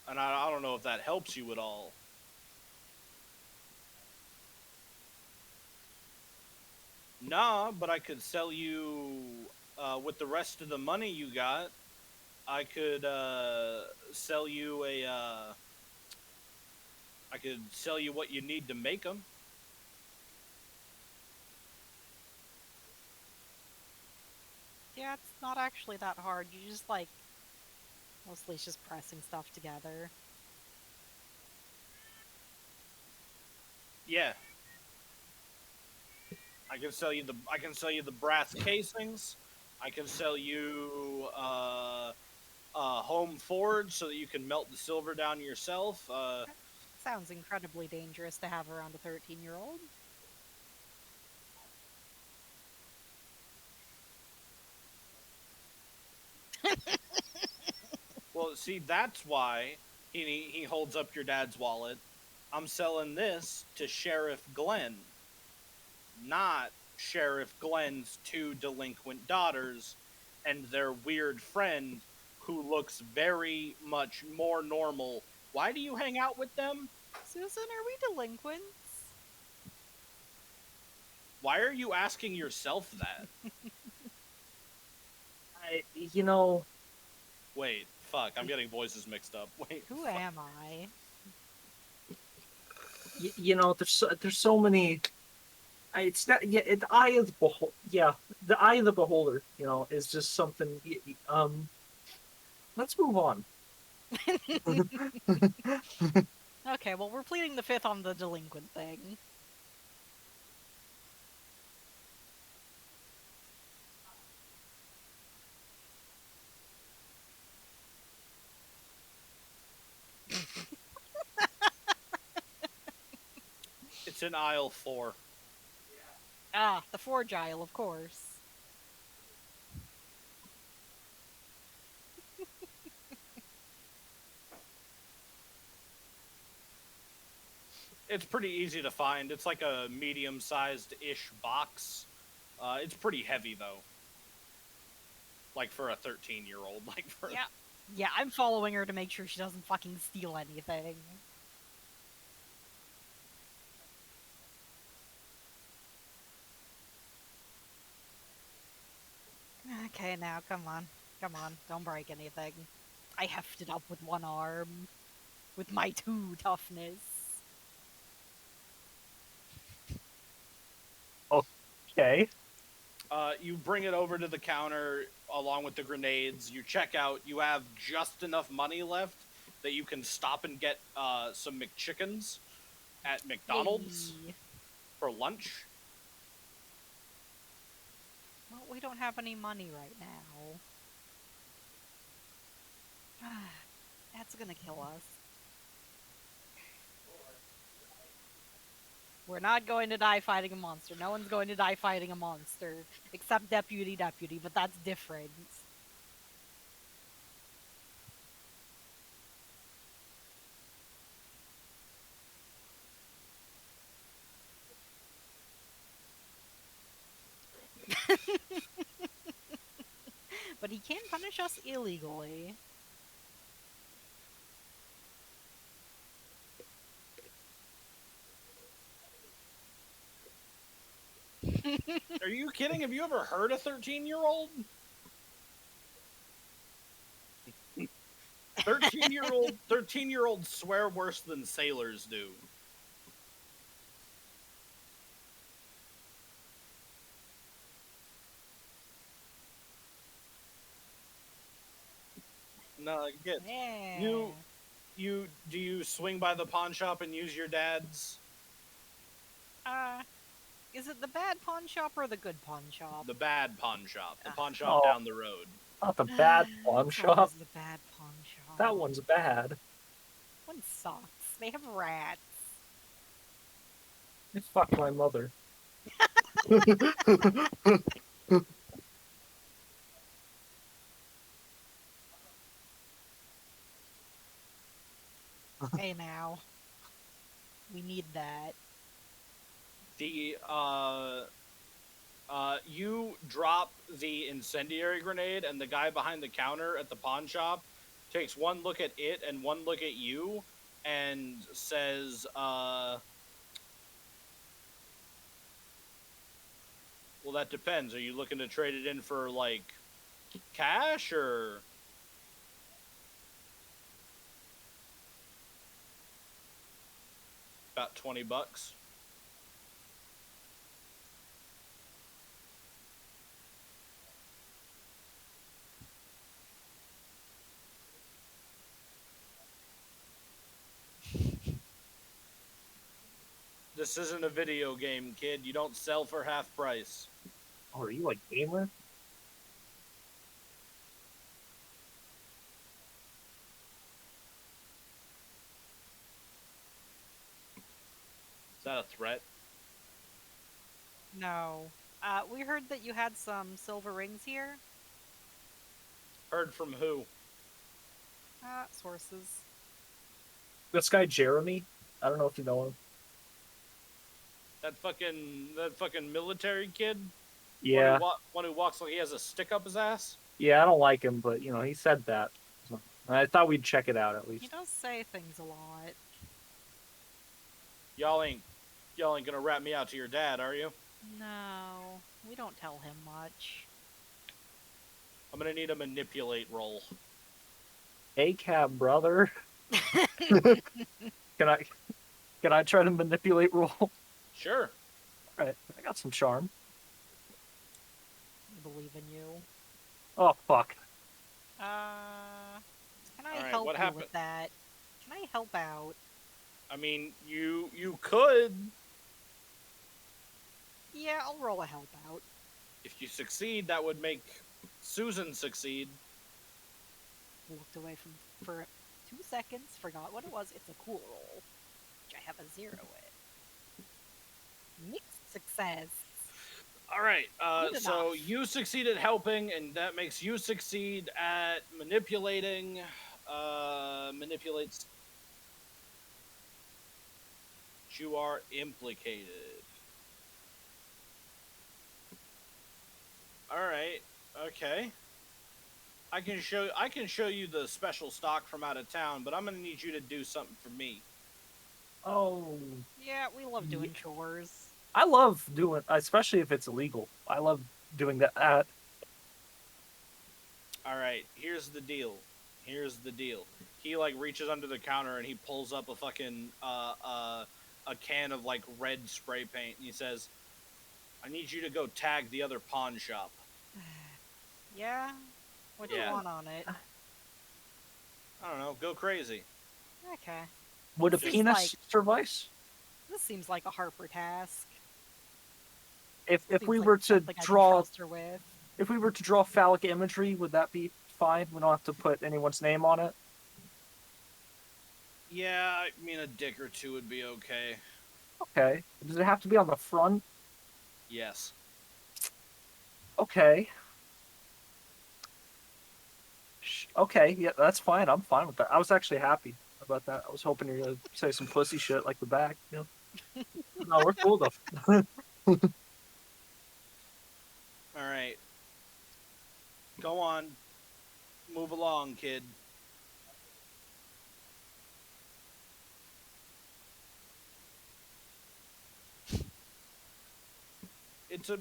And I don't know if that helps you at all. Nah, but I could sell you, with the rest of the money you got, I could, sell you I could sell you what you need to make them. Yeah, it's not actually that hard. You just like mostly it's just pressing stuff together. Yeah. I can sell you the brass casings. I can sell you home forge so that you can melt the silver down yourself. Sounds incredibly dangerous to have around a 13-year-old. Well, see, that's why he holds up your dad's wallet. I'm selling this to Sheriff Glenn, not Sheriff Glenn's two delinquent daughters and their weird friend who looks very much more normal. Why do you hang out with them? Susan, are we delinquents? Why are you asking yourself that? Wait, fuck, I'm getting voices mixed up. Wait, Who fuck. am I? There's so many. It's not. Yeah, the eye of the beholder. Yeah, the eye of the beholder. Is just something. Let's move on. Okay, well, we're pleading the fifth on the delinquent thing. It's in aisle 4. Ah, the forge aisle, of course. It's pretty easy to find. It's like a medium-sized-ish box. It's pretty heavy, though. Like, for a 13-year-old. Like, for... Yeah. Yeah, I'm following her to make sure she doesn't fucking steal anything. Okay, now, come on. Come on, don't break anything. I hefted up with one arm. With my 2 toughness. Okay. You bring it over to the counter along with the grenades. You check out. You have just enough money left that you can stop and get some McChickens at McDonald's Yay. for lunch. Well, we don't have any money right now. That's gonna kill us. We're not going to die fighting a monster. No one's going to die fighting a monster. Except Deputy, but that's different. But he can punish us illegally. Are you kidding? Have you ever heard a 13-year-old? 13-year-olds swear worse than sailors do. No, get Yeah. do you swing by the pawn shop and use your dad's? Is it the bad pawn shop or the good pawn shop? The bad pawn shop. The pawn shop Oh. down the road. Not the bad pawn It's shop. always the bad pawn shop. That one's bad. One sucks. They have rats. It fucked my mother. Hey now. We need that. The you drop the incendiary grenade, and the guy behind the counter at the pawn shop takes one look at it and one look at you, and says, "Well, that depends. Are you looking to trade it in for like cash or?" About $20. This isn't a video game, kid. You don't sell for half price. Oh, are you a gamer? Is that a threat? No. We heard that you had some silver rings here. Heard from who? Sources. This guy Jeremy. I don't know if you know him. That fucking military kid? Yeah, One who walks like he has a stick up his ass? yeah. I don't like him, but you know he said that. So I thought we'd check it out at He least. does say things a lot. Y'all ain't gonna rat me out to your dad, are you? No, we don't tell him much. I'm gonna need a manipulate roll. Hey, cab brother. Can I try to manipulate roll? All Sure. right, I got some charm. I believe in you. Oh fuck. Can I Alright, help what you happened? with that? Can I help out? I mean, you could. Yeah, I'll roll a help out. If you succeed, that would make Susan succeed. Looked away for 2 seconds, forgot what it was. It's a cool roll, which I have a 0 with. Mixed success. All right. Good So enough. you succeeded helping, and that makes you succeed at manipulating. Manipulates. You are implicated. All right. Okay. I can show you the special stock from out of town, but I'm gonna need you to do something for me. Oh, Yeah, we love Ye- doing chores. I love doing, especially if it's illegal. I love doing that. All right. Here's the deal. Here's the deal. He like reaches under the counter and he pulls up a fucking a can of like red spray paint and he says, "I need you to go tag the other pawn shop." Yeah? What do you Yeah. want on it? I don't know. Go crazy. Okay. Would a Seems penis like- suffice? This seems like a Harper task. If Seems we like were to something I can draw, trust her with. if we were to draw phallic imagery, would that be fine? We don't have to put anyone's name on it. Yeah, I mean a dick or two would be okay. Okay. Does it have to be on the front? Yes. Okay. Okay, yeah, that's fine. I'm fine with that. I was actually happy about that. I was hoping you were gonna say some pussy shit like the back. You know? No, we're cool though. All right. Go on. Move along, kid. It's a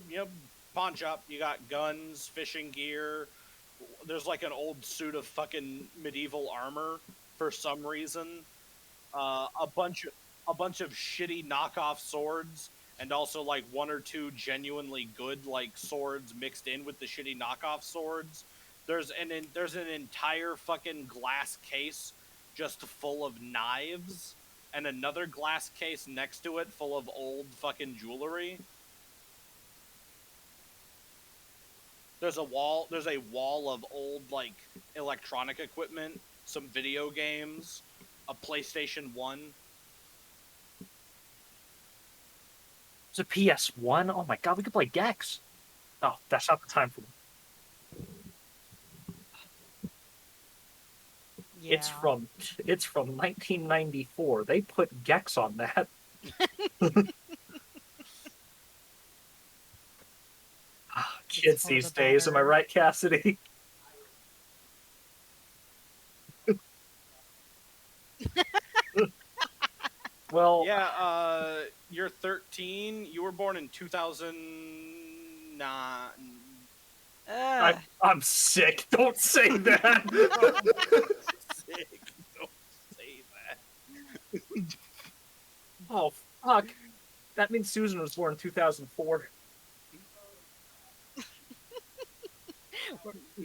pawn shop. You got guns, fishing gear. There's like an old suit of fucking medieval armor for some reason. A bunch of shitty knockoff swords, and also like one or two genuinely good like swords mixed in with the shitty knockoff swords. There's an entire fucking glass case just full of knives, and another glass case next to it full of old fucking jewelry. There's a wall of old like electronic equipment, some video games, a PlayStation 1. It's a PS1. Oh my god, we could play Gex. Oh, that's not the time for them. Yeah. It's from 1994. They put Gex on that. Kids for these the days, am I better. right, Cassidy? Well, Yeah, you're 13. You were born in 2009. Ugh. I'm sick. Don't say that. Sick. Don't say that. Oh fuck. That means Susan was born in 2004.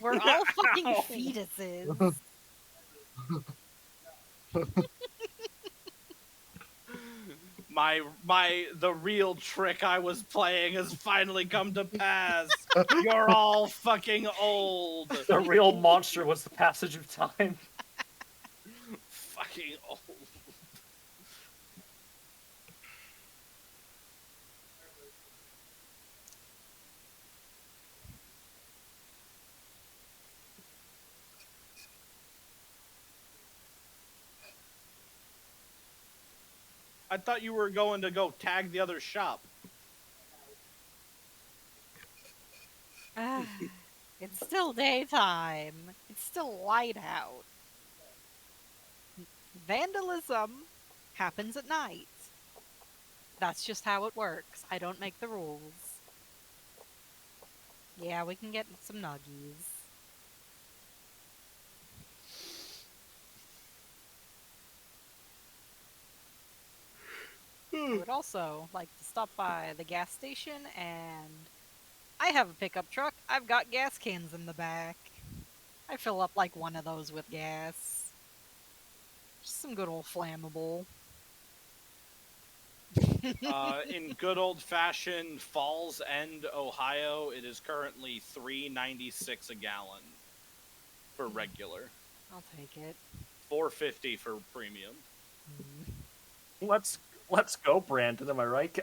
We're all fucking fetuses. The real trick I was playing has finally come to pass. You're all fucking old. The real monster was the passage of time. Fucking old. I thought you were going to go tag the other shop. Ugh. It's still daytime. It's still light out. Vandalism happens at night. That's just how it works. I don't make the rules. Yeah, we can get some nuggies. I would also like to stop by the gas station, and I have a pickup truck. I've got gas cans in the back. I fill up like one of those with gas. Just some good old flammable. In good old fashioned Falls End, Ohio, it is currently $3.96 a gallon for regular, I'll take it. $4.50 for premium. Mm. Let's go, Brandon. Am I right?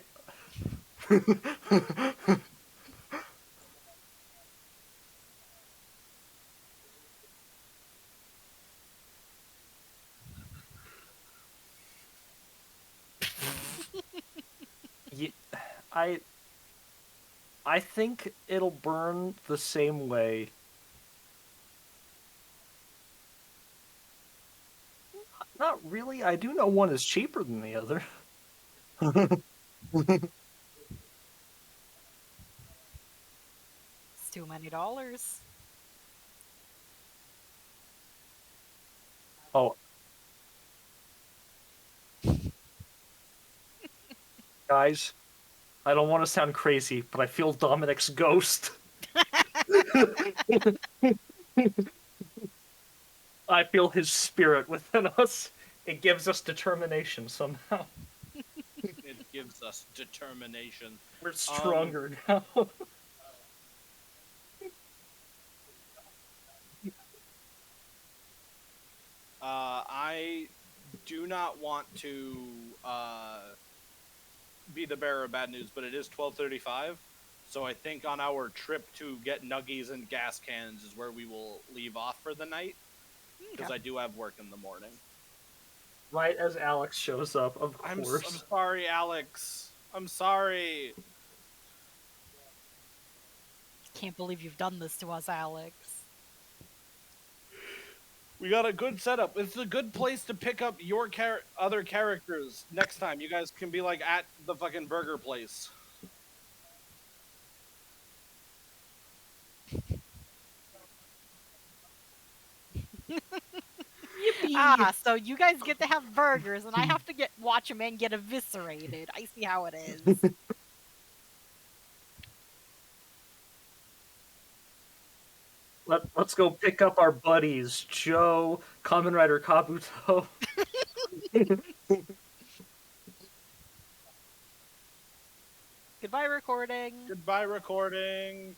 Ye- I I think it'll burn the same way. Not really. I do know one is cheaper than the other. It's too many dollars. Oh, guys, I don't want to sound crazy, but I feel Dominic's ghost. I feel his spirit within us. It gives us determination somehow. It gives us determination. We're stronger now. I do not want to be the bearer of bad news, but it is 12:35. So I think on our trip to get nuggies and gas cans is where we will leave off for the night, because Okay. I do have work in the morning. Right as Alex shows up, of I'm course. sorry, Alex. I'm sorry. Can't believe you've done this to us, Alex. We got a good setup. It's a good place to pick up your other characters next time. You guys can be like at the fucking burger place. Ah, so you guys get to have burgers, and I have to watch a man get eviscerated. I see how it is. Let's go pick up our buddies, Joe, Kamen Rider Kabuto. Goodbye, recording. Goodbye, recording.